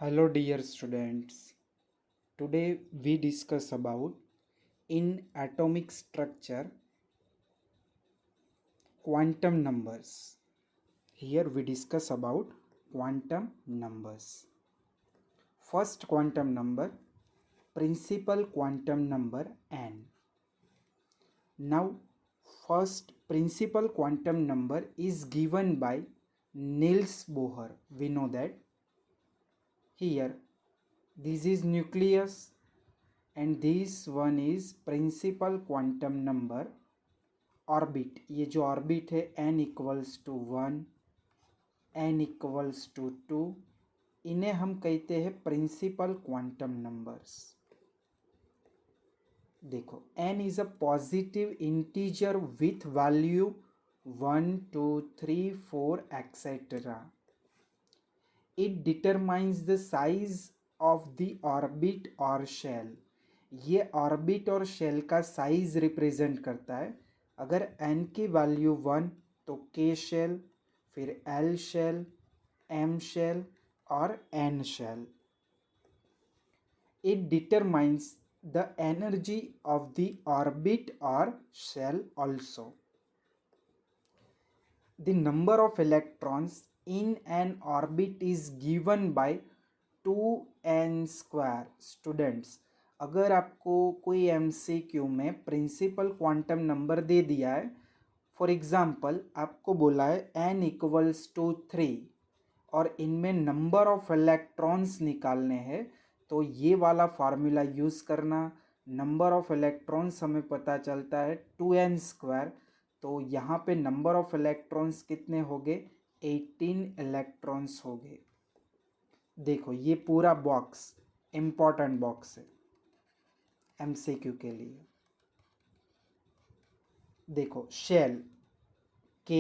Hello dear students. Today we discuss about in atomic structure quantum numbers. Here we discuss about quantum numbers. First quantum number, principal quantum number n. Now first principal quantum number is given by Niels Bohr. We know that here this is nucleus and this one is principal quantum number orbit. ये जो orbit है n equals to 1, n equals to 2, इन्हें हम कहते हैं principal quantum numbers. देखो n is a positive integer with value 1 2 3 4 etcetera. It determines the size of the orbit और shell. ये ऑर्बिट और शेल का साइज रिप्रेजेंट करता है. अगर n की वैल्यू 1 तो k शेल, फिर l शेल, m शेल और n shell. It determines the energy of the orbit और shell also. The number of electrons in an orbit is given by 2n square. Students, अगर आपको कोई MCQ में principal quantum number दे दिया है, for example आपको बोला है n इक्वल्स टू 3 और इनमें नंबर ऑफ इलेक्ट्रॉन्स निकालने हैं, तो ये वाला फार्मूला यूज़ करना. नंबर ऑफ इलेक्ट्रॉन्स हमें पता चलता है 2n स्क्वायर, तो यहाँ पे नंबर ऑफ इलेक्ट्रॉन्स कितने हो गए? 18 इलेक्ट्रॉन्स हो गए. देखो ये पूरा बॉक्स इम्पॉर्टेंट बॉक्स है MCQ के लिए. देखो shell K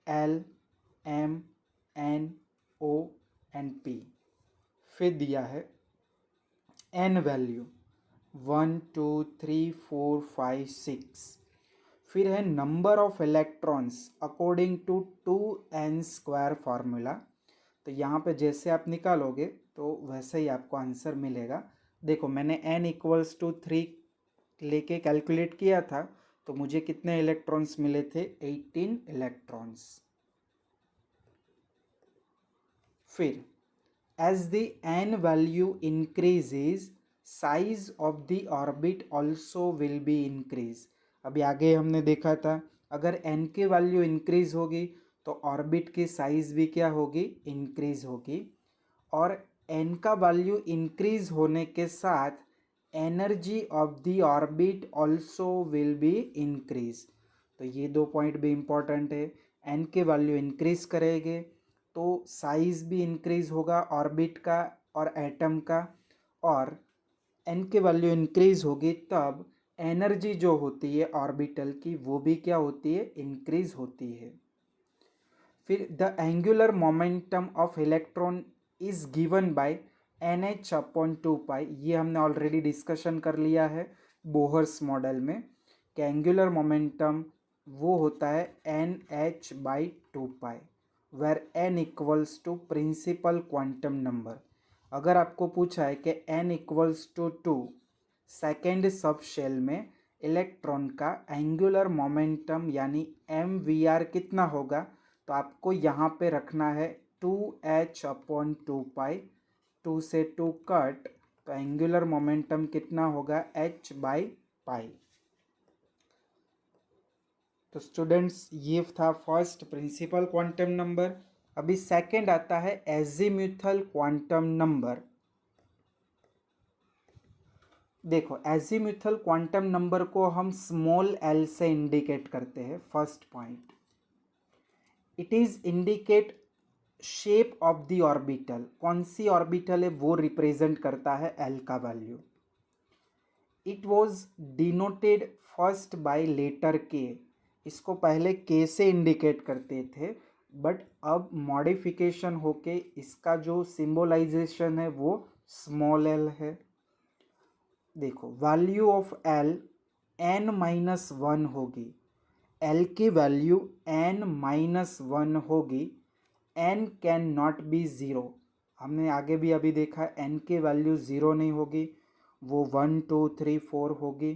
L M N O and P. फिर दिया है n वैल्यू 1 2 3 4 5 6. फिर है number of electrons according to 2n square formula. तो यहाँ पे जैसे आप निकालोगे तो वैसे ही आपको आंसर मिलेगा. देखो मैंने n इक्वल्स टू 3 लेके कैलकुलेट किया था, तो मुझे कितने इलेक्ट्रॉन्स मिले थे? 18 इलेक्ट्रॉन्स. फिर as the n value increases size of the orbit also will be increase. अभी आगे हमने देखा था अगर n की वैल्यू इंक्रीज होगी तो ऑर्बिट की साइज भी क्या होगी? इंक्रीज होगी. और n का वैल्यू इंक्रीज होने के साथ energy of the orbit also will be increase. तो ये दो पॉइंट भी इम्पॉर्टेंट है. n के वैल्यू इंक्रीज करेंगे तो साइज भी इंक्रीज होगा ऑर्बिट का और एटम का, और n के वैल्यू इंक्रीज होगी तब एनर्जी जो होती है ऑर्बिटल की वो भी क्या होती है? इंक्रीज होती है. फिर the angular momentum of electron is given by NH upon 2 पाई. ये हमने ऑलरेडी डिस्कशन कर लिया है बोहर्स मॉडल में कि एंगुलर मोमेंटम वो होता है NH by 2 pi, where n equals to principal quantum number. अगर आपको पूछा है कि n equals to 2 second subshell में इलेक्ट्रॉन का एंगुलर मोमेंटम यानी MVR कितना होगा, तो आपको यहाँ पे रखना है 2h अपॉन 2 पाई. 2 से 2 कट, तो एंगुलर मोमेंटम कितना होगा? h by pi. तो स्टूडेंट्स ये था फर्स्ट प्रिंसिपल क्वांटम नंबर. अभी सेकंड आता है एजीम्यूथल क्वांटम नंबर. देखो एजीम्यूथल क्वांटम नंबर को हम स्मॉल l से इंडिकेट करते हैं. First point, it is indicate shape of the orbital. कौन सी ऑर्बिटल है वो रिप्रेजेंट करता है l का value. It was denoted first by letter k. इसको पहले k से इंडिकेट करते थे, बट अब मॉडिफिकेशन होके इसका जो सिंबलाइजेशन है वो स्मॉल l है. देखो वैल्यू ऑफ l n-1 होगी. l की वैल्यू n-1 होगी. n can not be zero. हमने आगे भी अभी देखा n की वैल्यू 0 नहीं होगी, वो 1 2 3 4 होगी,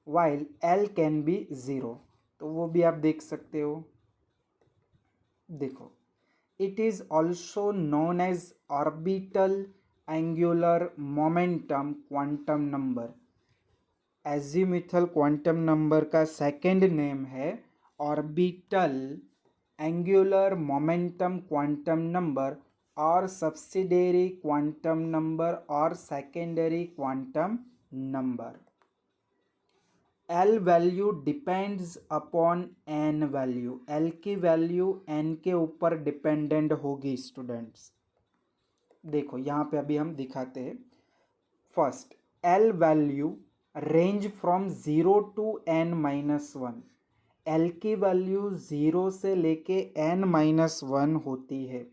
वाइल l कैन बी 0, तो वो भी आप देख सकते हो। देखो, it is also known as orbital angular momentum quantum number. Azimuthal quantum number का सेकंड नेम है orbital angular momentum quantum number और सब्सिडियरी क्वांटम नंबर और secondary quantum number. L value depends upon N value, L की value N के ऊपर dependent होगी students. देखो यहाँ पे अभी हम दिखाते हैं। First, L value range from 0 to n minus 1। L की वैल्यू 0 से लेके n माइनस 1 होती है।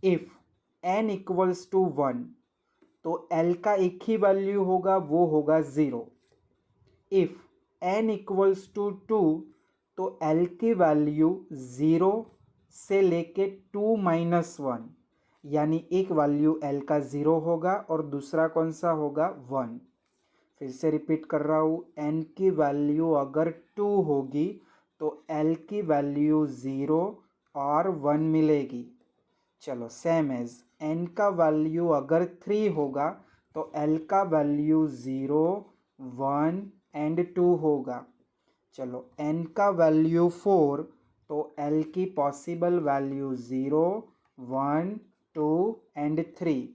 इफ n इक्वल्स टू 1 तो l का एक ही वैल्यू होगा, वो होगा 0। इफ n इक्वल्स टू 2 तो l की वैल्यू 0 से लेके 2 माइनस 1, यानी एक वैल्यू l का 0 होगा और दूसरा कौन सा होगा 1। फिर से रिपीट कर रहा हूँ, n की वैल्यू अगर 2 होगी तो l की वैल्यू 0 और 1 मिलेगी। चलो, सेम एज n का वैल्यू अगर 3 होगा तो l का वैल्यू 0 1 एंड 2 होगा। चलो, n का वैल्यू 4 तो l की पॉसिबल वैल्यू 0 1 2 एंड 3।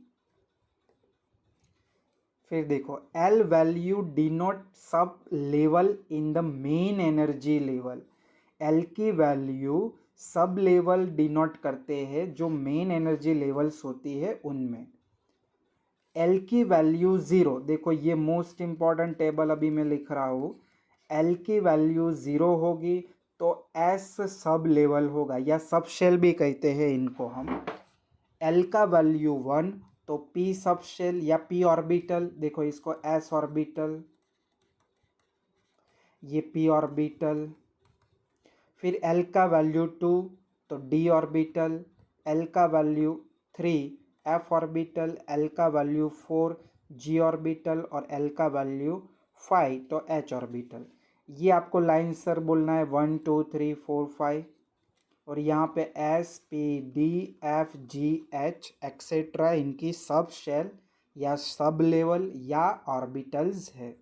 फिर देखो, L value denote sub level in the main energy level. L की वैल्यू सब लेवल डिनोट करते हैं जो मेन एनर्जी लेवल्स होती है उनमें। एल की वैल्यू 0, देखो ये मोस्ट इंपॉर्टेंट टेबल अभी मैं लिख रहा हूँ। एल की वैल्यू 0 होगी तो एस सब लेवल होगा, या सब शेल भी कहते हैं इनको हम। एल का वैल्यू 1 तो पी सब शेल या पी ऑर्बिटल, देखो इसको एस ऑर्बिटल, ये पी ऑर्बिटल। फिर एल का वैल्यू 2 तो डी ऑर्बिटल, एल का वैल्यू 3 एफ ऑर्बिटल, एल का वैल्यू 4 जी ऑर्बिटल और एल का वैल्यू 5 तो एच ऑर्बिटल। ये आपको लाइन सर बोलना है 1 2 3 4 5, और यहाँ पे S P D F G H etcetera इनकी सब शेल या सब लेवल या ऑर्बिटल्स है।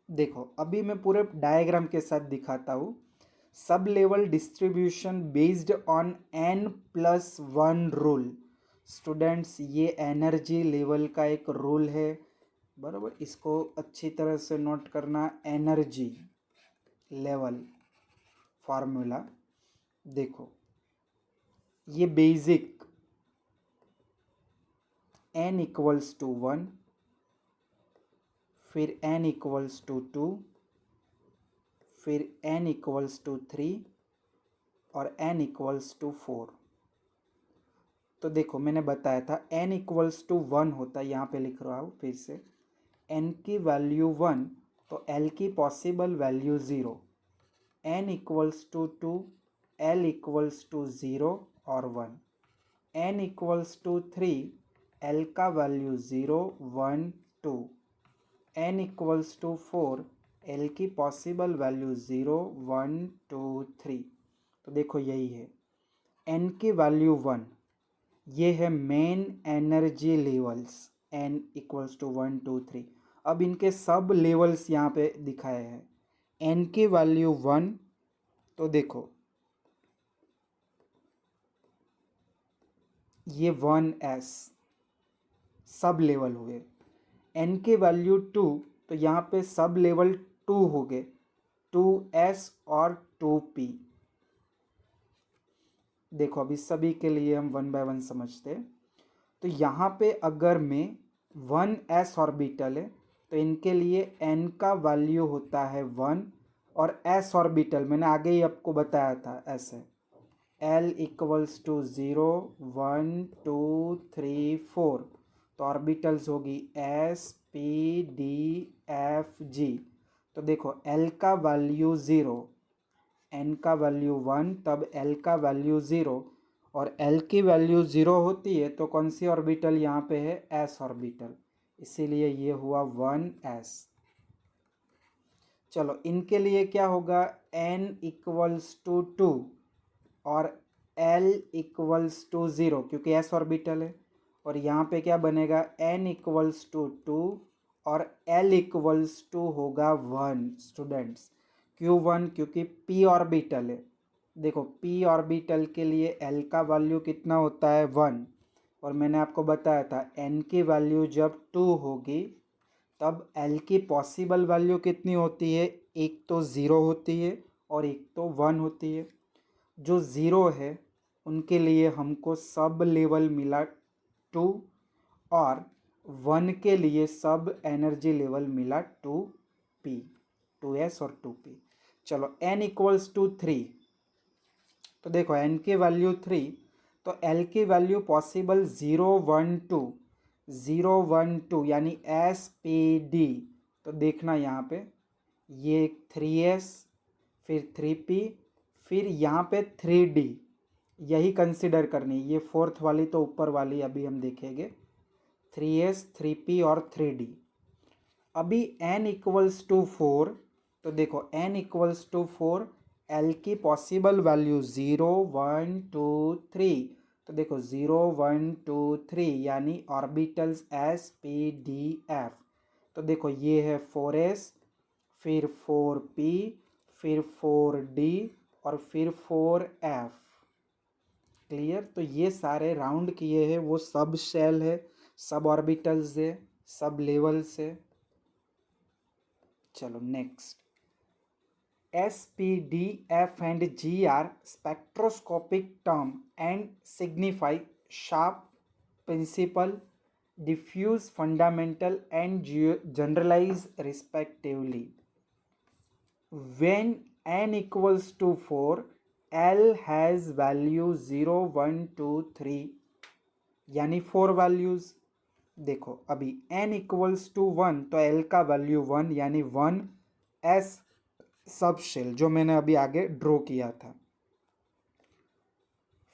देखो, अभी मैं पूरे डायग्राम के साथ दिखाता हूँ। Sub level distribution based on n plus 1 rule. Students, ये एनर्जी लेवल का एक रूल है, बराबर, इसको अच्छी तरह से नोट करना। एनर्जी लेवल फार्मूला देखो, ये बेसिक n इक्वल्स टू 1, फिर n इक्वल्स टू 2, फिर n इक्वल्स टू 3 और n इक्वल्स टू 4। तो देखो, मैंने बताया था n इक्वल्स टू 1 होता है, यहाँ पे लिख रहा हूँ फिर से। n की वैल्यू 1 तो l की possible value 0, n equals to 2, l equals to 0 और 1, n इक्वल्स टू 3, l का value 0 1 2, n equals to 4, l की पॉसिबल वैल्यू 0 1 2 3। तो देखो यही है n की वैल्यू 1, ये है main energy levels, n equals to 1 2 3। अब इनके सब लेवल्स यहाँ पे दिखाए हैं। n की वैल्यू 1 तो देखो ये 1s सब लेवल हुए। n की वैल्यू 2 तो यहाँ पे सब लेवल 2 हो गए, 2s और 2p। देखो, अभी सभी के लिए हम 1 बाय 1 समझते हैं। तो यहाँ पे अगर मैं 1s ऑर्बिटल है तो इनके लिए n का वैल्यू होता है 1, और s ऑर्बिटल मैंने आगे ही आपको बताया था ऐसे, l इक्वल्स टू 0 1 2 3 4। तो ऑर्बिटल्स होगी s p d f g। तो देखो, l का वैल्यू 0, n का वैल्यू 1 तब l का वैल्यू 0, और l की वैल्यू 0 होती है तो कौन सी ऑर्बिटल यहाँ पे है, s ऑर्बिटल, इसीलिए ये हुआ 1s। चलो इनके लिए क्या होगा, n इक्वल्स टू 2 और l इक्वल्स टू 0, क्योंकि s ऑर्बिटल है, और यहाँ पे क्या बनेगा, n इक्वल्स टू 2 और l इक्वल्स टू होगा 1। स्टूडेंट्स क्यों 1, क्योंकि p ऑर्बिटल है। देखो p ऑर्बिटल के लिए l का वैल्यू कितना होता है, 1, और मैंने आपको बताया था n की वैल्यू जब 2 होगी तब l की पॉसिबल वैल्यू कितनी होती है, एक तो 0 होती है और एक तो 1 होती है। जो 0 है उनके लिए हमको सब लेवल मिला 2, और 1 के लिए सब एनर्जी लेवल मिला 2p, 2s और 2p। चलो n इक्वल्स टू 3, तो देखो n की वैल्यू 3, तो l की वैल्यू पॉसिबल 0 1 2, 0 1 2 यानी एस पी डी। तो देखना यहाँ पे ये 3s, फिर 3p, फिर यहाँ पे 3d, यही कंसिडर करनी। ये फोर्थ वाली तो ऊपर वाली अभी हम देखेंगे, 3s 3p और 3d। अभी n इक्वल्स टू 4, तो देखो n इक्वल्स टू 4, l की पॉसिबल वैल्यू 0 1 2 3, तो देखो 0 1 2 3 यानी orbitals s p d f। तो देखो ये है 4s, फिर 4p, फिर 4d और फिर 4f। क्लियर। तो ये सारे राउंड किए हैं वो सब शेल है, सब ऑर्बिटल्स है, सब लेवल्स है। चलो next, S, P, D, F and G are spectroscopic term and signify sharp, principal, diffuse, fundamental and generalized respectively. When n equals to 4, L has value 0 1 2 3 यानी 4 वैल्यूज। देखो अभी n equals to 1 तो l का value 1 यानी 1 s सब shell, जो मैंने अभी आगे ड्रॉ किया था।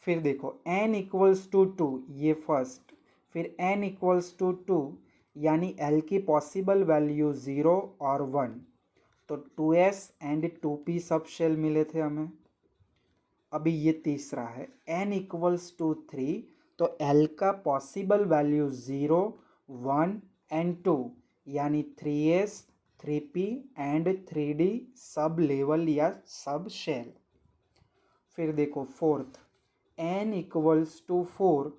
फिर देखो n इक्वल्स टू 2, ये फर्स्ट, फिर n इक्वल्स टू 2 यानी l की पॉसिबल वैल्यू 0 और 1, तो 2s एंड 2p सब शेल मिले थे हमें। अभी ये तीसरा है n इक्वल्स टू 3, तो l का पॉसिबल वैल्यू 0 1 एंड 2 यानी 3s 3p and 3d sub level या सब शेल। फिर देखो फोर्थ n इक्वल्स टू 4,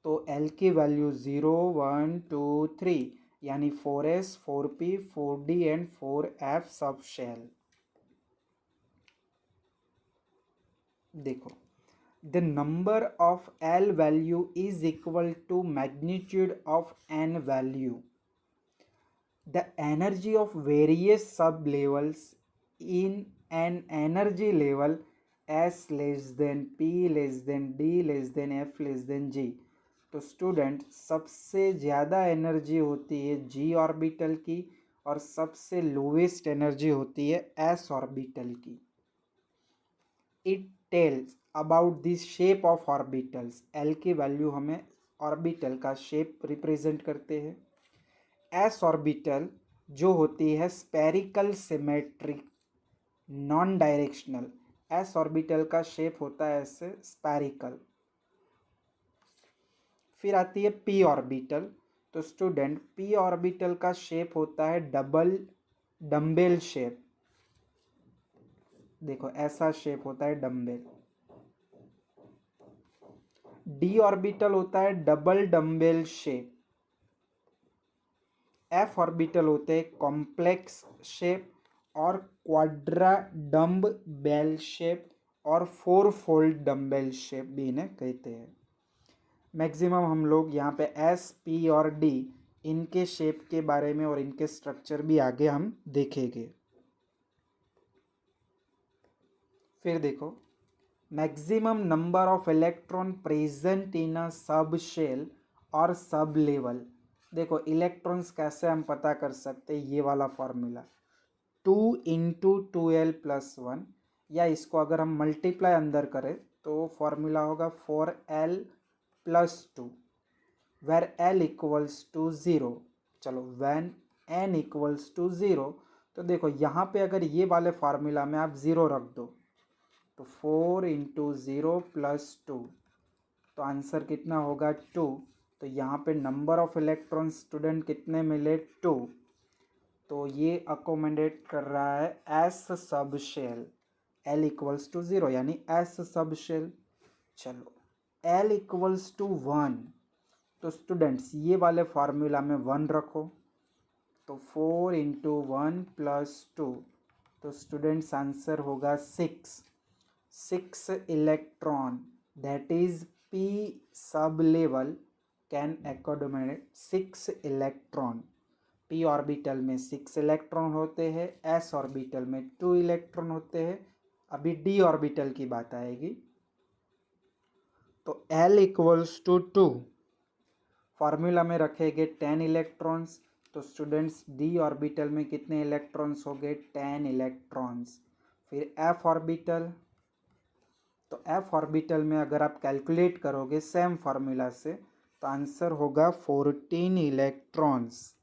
तो l की वैल्यू 0 1 2 3 यानी 4s 4p 4d and 4f सब शेल। देखो the number of L value is equal to magnitude of N value. The energy of various sub levels in an energy level S less than P less than D less than F less than G। तो student सबसे ज़्यादा energy होती है G orbital की और सबसे lowest energy होती है S ऑर्बिटल की। It tells about this shape of orbitals. L की वैल्यू हमें ऑर्बिटल का शेप रिप्रेजेंट करते हैं। एस ऑर्बिटल जो होती है spherical symmetric non directional, S orbital का शेप होता है ऐसे स्पेरिकल। फिर आती है पी ऑर्बिटल। तो स्टूडेंट पी ऑर्बिटल का शेप होता है डबल डम्बेल शेप। देखो ऐसा शेप होता है डम्बेल। डी ऑर्बिटल होता है double dumbbell shape. F orbital होते हैं कॉम्प्लेक्स शेप और क्वाड्रा डम्ब बेल शेप और फोर फोल्ड डम्बेल शेप भी इन्हें कहते हैं। मैक्सिमम हम लोग यहाँ पे एस पी और डी इनके शेप के बारे में और इनके स्ट्रक्चर भी आगे हम देखेंगे। फिर देखो maximum number of electron present in a sub shell और सब लेवल। देखो इलेक्ट्रॉन्स कैसे हम पता कर सकते हैं, ये वाला फॉर्मूला 2 × 2l + 1 या इसको अगर हम मल्टीप्लाई अंदर करें तो फॉर्मूला होगा 4l+2 where l equals to 0। चलो व्हेन n इक्वल्स टू 0, तो देखो यहाँ पे अगर ये वाले फार्मूला में आप 0 रख दो तो 4 इंटू 0+2, तो आंसर कितना होगा 2। तो यहाँ पे नंबर ऑफ इलेक्ट्रॉन स्टूडेंट कितने मिले 2, तो ये अकोमोडेट कर रहा है एस सब शेल l इक्वल्स टू 0 यानी एस सब शेल। चलो l इक्वल्स टू 1, तो स्टूडेंट्स ये वाले फार्मूला में 1 रखो, तो 4 इंटू 1+2, तो स्टूडेंट्स आंसर होगा 6 electron, that is p sub level can accommodate 6 electron. p orbital में 6 इलेक्ट्रॉन होते हैं, s ऑर्बिटल में 2 इलेक्ट्रॉन होते हैं। अभी d ऑर्बिटल की बात आएगी, तो l इक्वल्स टू 2, फार्मूला में रखेंगे 10 इलेक्ट्रॉन्स, तो स्टूडेंट्स d ऑर्बिटल में कितने इलेक्ट्रॉन्स हो गए 10 इलेक्ट्रॉन्स। फिर f ऑर्बिटल, तो f ऑर्बिटल में अगर आप कैलकुलेट करोगे सेम फार्मूला से तो आंसर होगा 14 electrons.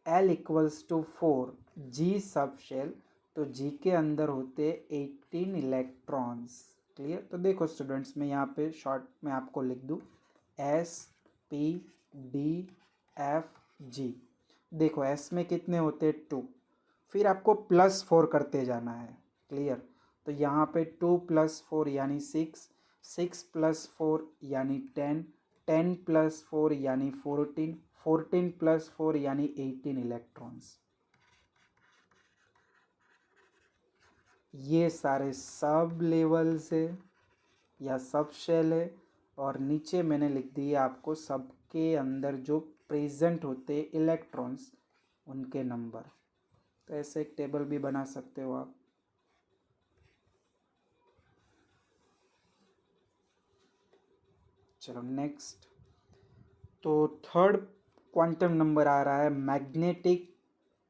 l equals to 4 g sub shell, तो g के अंदर होते 18 इलेक्ट्रॉन्स। क्लियर। तो देखो स्टूडेंट्स मैं यहाँ पे शॉर्ट में आपको लिख दूँ S P D F G। देखो S में कितने होते 2, फिर आपको +4 करते जाना है। क्लियर। तो यहाँ पे 2+4 यानी 6, 6+4 यानी 10, 10+4 यानी 14, 14+4 यानी 18 इलेक्ट्रॉन्स। ये सारे सब लेवल्स है या सब शेल है, और नीचे मैंने लिख दिया आपको सबके अंदर जो प्रेजेंट होते इलेक्ट्रॉन्स उनके नंबर। तो ऐसे एक टेबल भी बना सकते हो आप। चलो नेक्स्ट, तो थर्ड क्वांटम नंबर आ रहा है मैग्नेटिक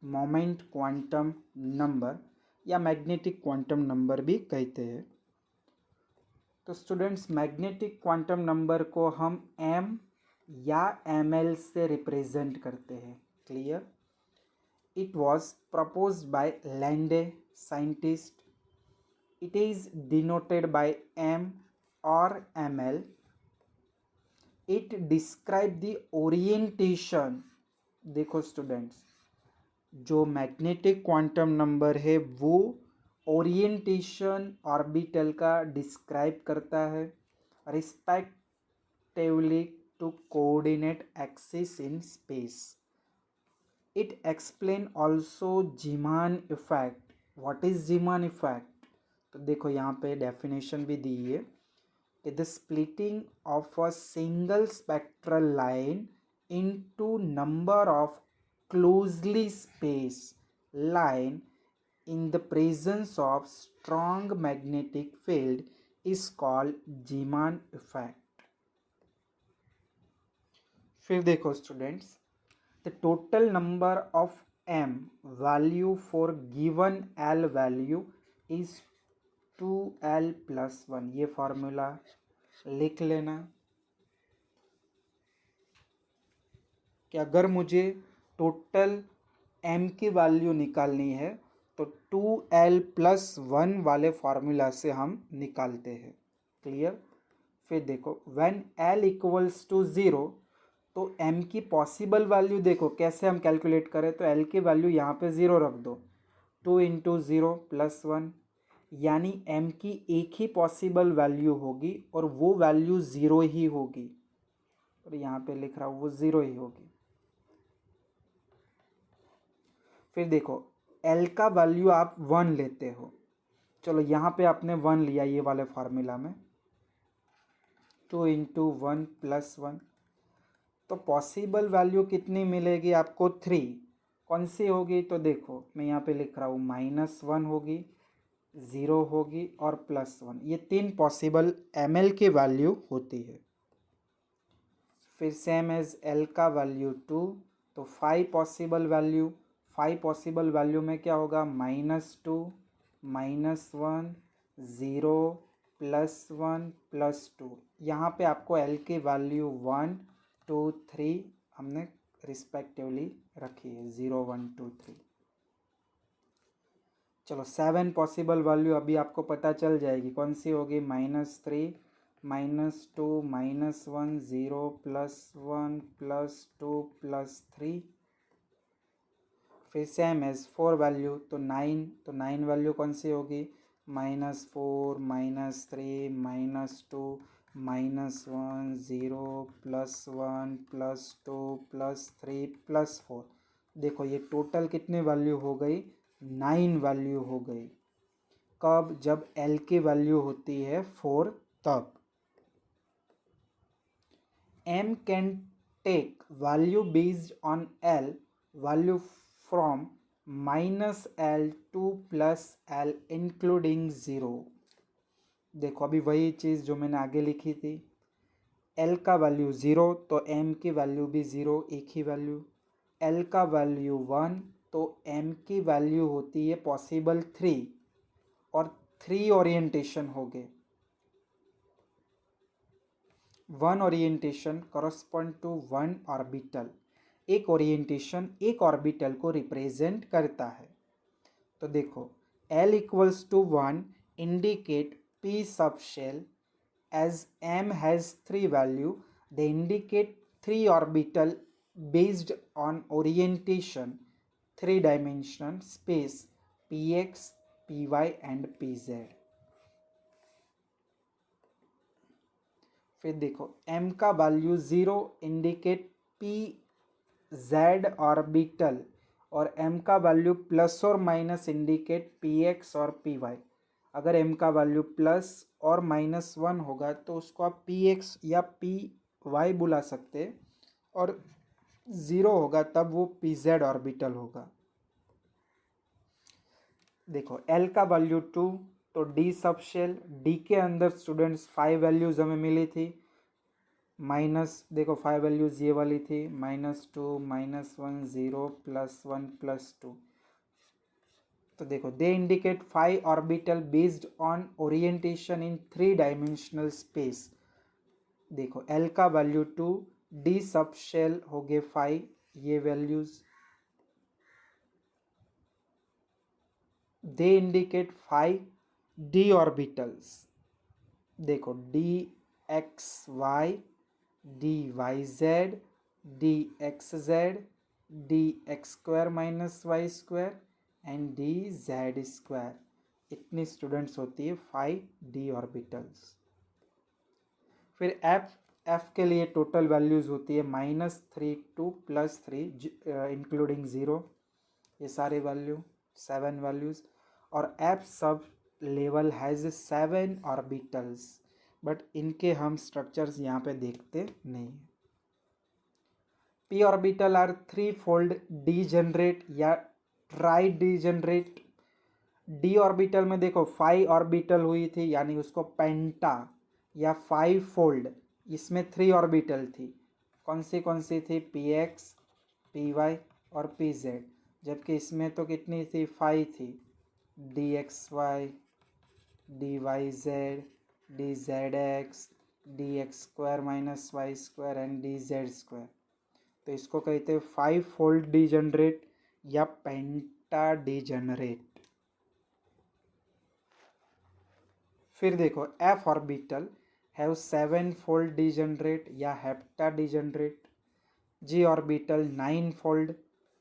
मोमेंट क्वांटम नंबर, या मैग्नेटिक क्वांटम नंबर भी कहते हैं। तो स्टूडेंट्स मैग्नेटिक क्वांटम नंबर को हम m या ml से रिप्रेजेंट करते हैं। Clear. It was proposed by Lande scientist. It is denoted by m और ml। It describe the orientation. देखो स्टूडेंट्स जो मैग्नेटिक क्वांटम नंबर है वो ओरिएंटेशन ऑर्बिटल का डिस्क्राइब करता है respectively to coordinate axis in space. It explain also Zeeman effect. What is Zeeman effect? तो देखो यहाँ पे डेफिनेशन भी दी है कि the splitting of a single spectral line into number of closely spaced line in the presence of strong magnetic field is called Zeeman effect। फिर देखो students the total number of m value for given l value is 2l+1। ये formula लिख लेना कि अगर मुझे total m की value निकालनी है तो 2l+1 वाले फार्मूला से हम निकालते हैं। क्लियर। फिर देखो व्हेन l इक्वल्स टू 0, तो m की पॉसिबल वैल्यू देखो कैसे हम कैलकुलेट करें, तो l की वैल्यू यहाँ पे 0 रख दो, 2 इंटू 0+1 यानी m की एक ही पॉसिबल वैल्यू होगी और वो वैल्यू 0 ही होगी, और यहाँ पे लिख रहा हूँ वो 0 ही होगी। फिर देखो L का वैल्यू आप 1 लेते हो। चलो यहाँ पे आपने 1 लिया ये वाले फार्मूला में, 2 इंटू 1+1, तो पॉसिबल वैल्यू कितनी मिलेगी आपको 3। कौन सी होगी? तो देखो मैं यहाँ पे लिख रहा हूँ -1 होगी, 0 होगी और +1। ये 3 पॉसिबल ml की वैल्यू होती है। फिर सेम एज L का वैल्यू 2, तो 5 पॉसिबल वैल्यू, 5 पॉसिबल वैल्यू में क्या होगा, -2, -1, 0, +1, +2। यहाँ पे आपको L की वैल्यू 1, 2, 3 हमने रिस्पेक्टिवली रखी है, 0, 1, 2, 3। चलो 7 पॉसिबल वैल्यू अभी आपको पता चल जाएगी, कौन सी होगी, -3, -2, -1, 0, +1, +2, +3। फिर सेम एज 4 वैल्यू तो 9, तो 9 वैल्यू कौन सी होगी, -4, -3, -2, -1, 0, +1, +2, +3, +4। देखो ये टोटल कितनी वैल्यू हो गई, 9 वैल्यू हो गई। कब, जब L की वैल्यू होती है 4 तब। M can take value based on L value from -L to +L including 0। देखो अभी वही चीज़ जो मैंने आगे लिखी थी, L का वैल्यू 0 तो M की वैल्यू भी 0, एक ही वैल्यू। L का वैल्यू 1 तो M की वैल्यू होती है पॉसिबल 3, और 3 ओरिएंटेशन हो गए। 1 ओरिएंटेशन करस्पॉन्ड टू 1 ऑर्बिटल। एक ओरिएंटेशन एक ऑर्बिटल को रिप्रेजेंट करता है। तो देखो L equals to 1 indicate P sub shell as M has 3 value, they indicate 3 orbital based on orientation 3-dimensional space Px, Py and Pz। फिर देखो M का वैल्यू 0 इंडिकेट Pz ऑर्बिटल, और M का वैल्यू प्लस और minus indicate Px और Py। अगर M का value plus और -1 होगा तो उसको आप Px या Py बुला सकते, और 0 होगा तब वो Pz ऑर्बिटल होगा। देखो L का वैल्यू 2 तो D सब शेल, D के अंदर स्टूडेंट्स 5 वैल्यूज हमें मिली थी, माइनस देखो 5 वैल्यूज ये वाली थी, -2, -1, 0, +1, +2। तो देखो they indicate 5 orbital based on orientation in three dimensional space. देखो L का वैल्यू 2, D सब शेल हो गए 5, ये values they indicate 5 D orbitals. देखो DXY, DYZ, DXZ, DX² - Y² and DZ²। इतनी स्टूडेंट्स होती है 5D ऑर्बिटल्स। फिर F के लिए टोटल वैल्यूज होती है -3 to +3 इंक्लूडिंग 0, ये सारे वैल्यू 7 वैल्यूज। और F sub level has 7 orbitals, but इनके हम स्ट्रक्चर्स यहाँ पे देखते नहीं। P orbital are 3-fold degenerate या ट्राई डीजनरेट। D ऑर्बिटल में देखो 5 ऑर्बिटल हुई थी, यानी उसको पेंटा या 5-fold, इसमें 3 ऑर्बिटल थी। कौन सी थी, Px, Py और Pz, जबकि इसमें तो कितनी थी, 5 थी, DXY, DYZ, DZX, DX² - Y² and DZ²। तो इसको कहते हैं 5-fold डीजनरेट या पेंटा डीजनरेट। फिर देखो F orbital have 7-fold degenerate या hepta degenerate. G orbital 9-fold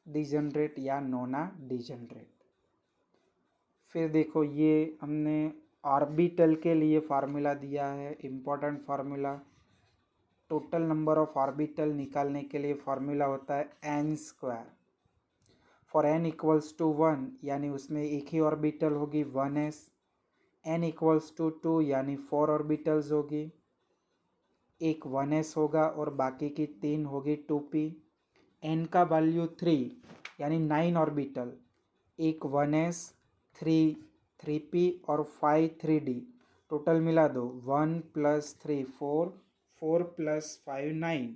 degenerate या नोना डीजनरेट। फिर देखो ये हमने ऑर्बिटल के लिए फार्मूला दिया है, important formula. Total number of orbital निकालने के लिए फार्मूला होता है n²। For n equals to 1 यानी उसमें एक ही ऑर्बिटल होगी 1s। n इक्वल्स टू 2 यानी 4 ऑर्बिटल्स होगी, एक 1s होगा और बाकी की 3 होगी 2p। n का वैल्यू 3 यानी 9 ऑर्बिटल, एक 1s, 3 3p और 5 3d। टोटल मिला दो, 1 + 3 4, 4 + 5 9।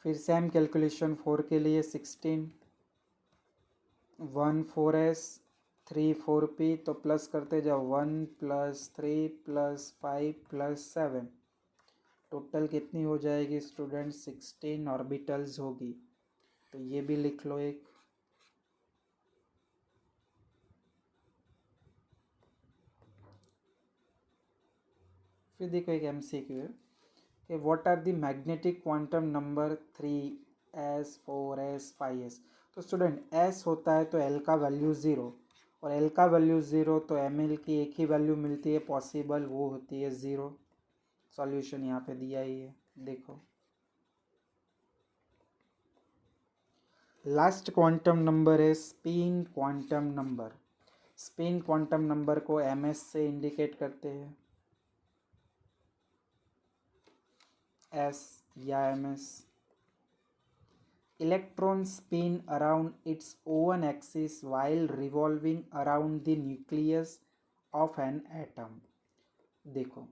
फिर सेम कैलकुलेशन 4 के लिए 16 1 4s 3 4p, तो प्लस करते जाओ 1 + 3 + 5 + 7, टोटल कितनी हो जाएगी स्टूडेंट? 16 ऑर्बिटल्स होगी। तो ये भी लिख लो एक। फिर देखो एक MCQ है कि what are the magnetic quantum number 3s 4s 5s। तो स्टूडेंट s होता है तो l का वैल्यू 0, और l का वैल्यू 0 तो ml की एक ही वैल्यू मिलती है पॉसिबल, वो होती है 0। सॉल्यूशन यहाँ पे दिया ही है, देखो। लास्ट क्वांटम नंबर है spin quantum number. Spin quantum number को ms से इंडिकेट करते हैं, s या ms। Electron spin around its own axis while revolving around the nucleus of an atom। देखो,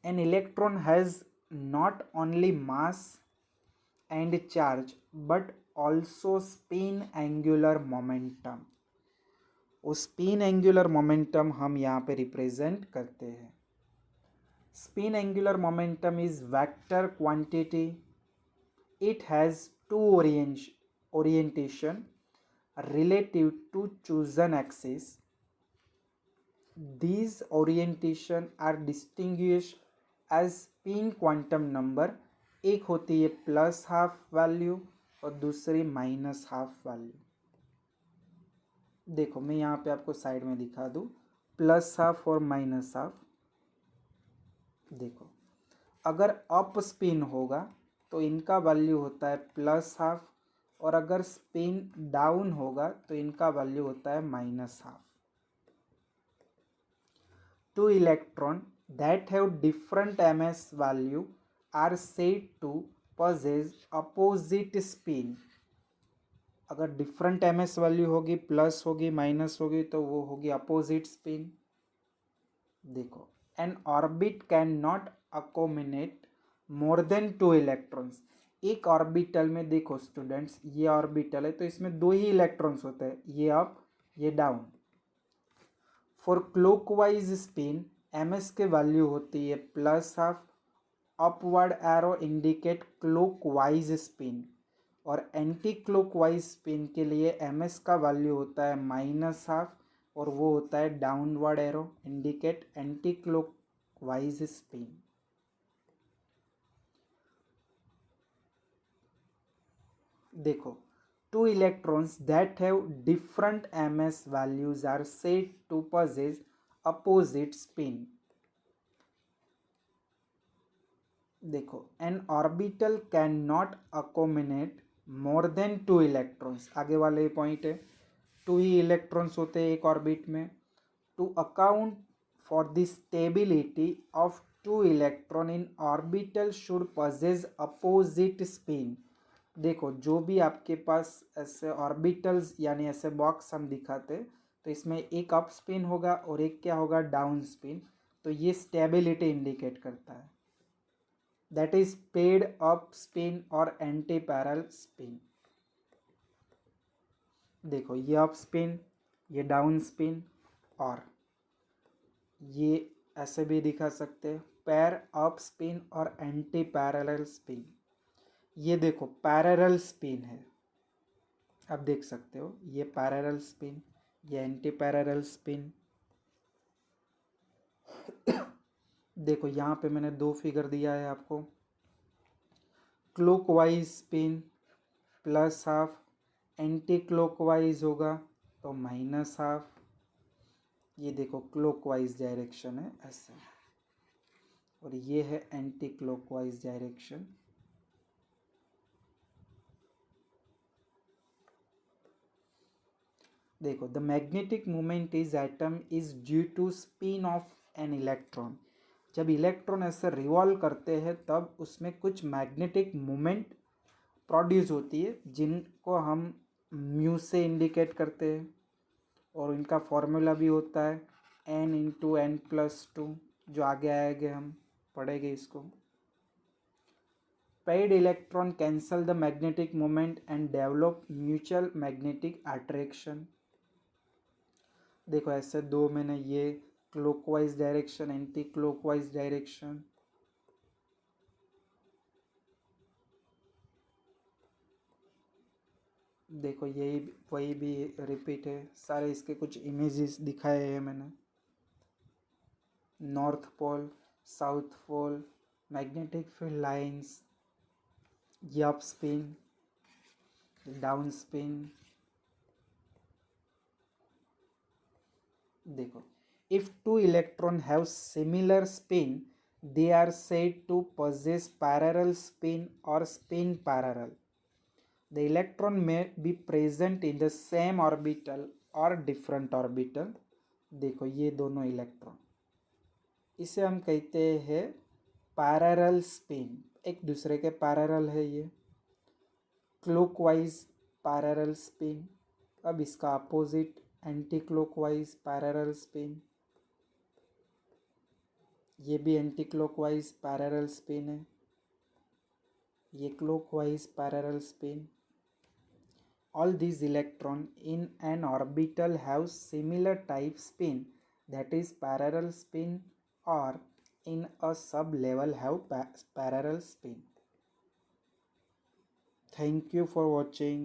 an electron has not only mass and charge but also spin angular momentum। वो spin angular momentum हम यहाँ पे represent करते हैं। Spin angular momentum is vector quantity. It has two orientation relative to chosen axis. These orientation are distinguished as spin quantum number। एक होती है plus half value और दूसरी माइनस हाफ वैल्यू। देखो मैं यहाँ पे आपको साइड में दिखा दूँ, प्लस हाफ और माइनस हाफ। देखो अगर अप स्पिन होगा तो इनका वैल्यू होता है प्लस हाफ, और अगर स्पिन डाउन होगा तो इनका वैल्यू होता है minus half. Two electron that have different ms value are said to possess opposite spin. अगर डिफरेंट ms वैल्यू होगी, प्लस होगी माइनस होगी, तो वो होगी अपोजिट स्पिन। देखो an orbit can not accommodate more than 2 electrons. एक ऑर्बिटल में देखो स्टूडेंट्स, ये ऑर्बिटल है तो इसमें 2 ही इलेक्ट्रॉन्स होते हैं, ये अप ये down. For clockwise spin ms के वैल्यू होती है plus half. Upward arrow indicate clockwise spin, और एंटी क्लॉकवाइज स्पिन के लिए ms का वैल्यू होता है माइनस हाफ, और वो होता है downward arrow indicate anti clockwise spin. देखो two electrons that have different ms values are said to possess opposite spin। देखो an orbital cannot accommodate more than 2 electrons। आगे वाले पॉइंट है, 2 ही इलेक्ट्रॉन्स होते हैं एक ऑर्बिट में। To account for the stability of 2 electron in orbital should possess opposite spin. देखो जो भी आपके पास ऐसे ऑर्बिटल्स यानी ऐसे बॉक्स हम दिखाते, तो इसमें एक अप स्पिन होगा और एक क्या होगा, डाउन स्पिन। तो ये स्टेबिलिटी इंडिकेट करता है, that is paid up spin और एंटी पैरेलल स्पिन। देखो ये अप स्पिन, ये डाउन स्पिन, और ये ऐसे भी दिखा सकते हैं पैर अप स्पिन और एंटी पैरेलल स्पिन। ये देखो पैरेलल स्पिन है, आप देख सकते हो ये पैरेलल स्पिन, ये एंटी पैरेलल स्पिन। देखो यहाँ पे मैंने 2 फिगर दिया है आपको। Clockwise spin plus half, anti clockwise होगा तो माइनस हाफ। ये देखो क्लॉकवाइज डायरेक्शन है ऐसे, और ये है एंटी क्लॉकवाइज डायरेक्शन। देखो the magnetic moment is atom is due to spin of an electron. जब इलेक्ट्रॉन ऐसे रिवॉल्व करते हैं तब उसमें कुछ मैग्नेटिक मोमेंट प्रोड्यूस होती है, जिनको हम म्यू से इंडिकेट करते हैं, और इनका फॉर्मूला भी होता है n × n+2, जो आगे आएंगे हम पढ़ेंगे इसको। Paired electron cancel the magnetic moment and develop mutual magnetic attraction. देखो ऐसे दो मैंने ये clockwise direction, anti clockwise direction, देखो यही वही भी रिपीट है, सारे इसके कुछ इमेजेस दिखाए हैं मैंने। North pole, south pole, magnetic field lines, up spin, down spin. देखो, if two electrons have similar spin, they are said to possess parallel spin or spin parallel. The electron may be present in the same orbital or different orbital. देखो ये दोनों electron, इसे हम कहते हैं parallel spin, एक दूसरे के पैरेलल है ये, क्लॉकवाइज पैरेलल स्पिन। अब इसका opposite anti clockwise parallel spin, ये भी एंटी क्लॉकवाइज पैरेलल स्पिन है, ये clockwise parallel spin. All these electrons in an orbital have similar type spin, that is parallel spin, or in a sub-level have parallel spin. Thank you for watching.